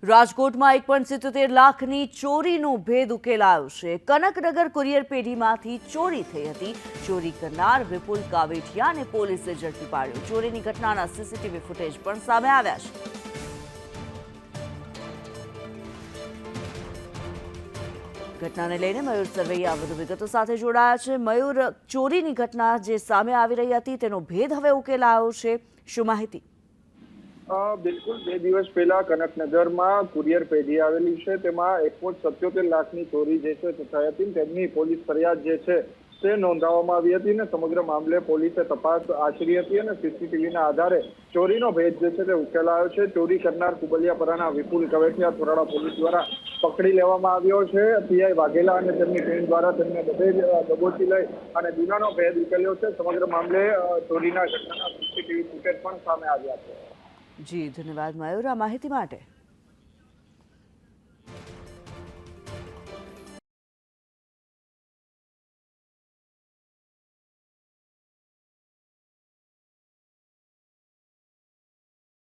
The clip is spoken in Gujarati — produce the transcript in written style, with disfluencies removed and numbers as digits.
રાજકોટમાં 1.77 લાખની ચોરીનો ભેદ ઉકેલાયો છે। કનકનગર કુરિયર પેઢીમાંથી ચોરી થઈ હતી। ચોરી કરનાર વિપુલ કાવેઠિયાને પોલીસે ઝડપી પાડ્યો। ચોરીની ઘટનાના સીસીટીવી ફૂટેજ પણ સામે આવ્યા છે। ઘટનાને લઈને મયુર સરવૈયા વધુ વિગતો સાથે જોડાયા છે। મયુર, ચોરીની ઘટના જે સામે આવી રહી હતી તેનો ભેદ હવે ઉકેલાયો છે, શું માહિતી? બિલકુલ 2 દિવસ પહેલા કનકનગરમાં કુરિયર પેઢી આવેલી છે તેમાં 1.77 લાખની ચોરી જે છે થઈ હતી। તેમની પોલીસ ફરિયાદ જે છે તે નોંધાવવામાં આવી હતી અને સમગ્ર મામલે પોલીસે તપાસ આચરી હતી અને સીસીટીવીના આધારે ચોરીનો ભેદ જે છે તે ઉકેલાયો છે। ચોરી કરનાર કુબલિયાપરાના વિપુલ કવેઠિયા થોરાળા પોલીસ દ્વારા પકડી લેવામાં આવ્યો છે। પીઆઈ વાઘેલા અને તેમની ટીમ દ્વારા તેમને બધે જ દબોચી લઈ અને ગુનાનો ભેદ ઉકેલ્યો છે। સમગ્ર મામલે ચોરીના ઘટનાના સીસીટીવી ફૂટેજ પણ સામે આવ્યા છે। જી ધન્યવાદ મયુર આ માહિતી માટે।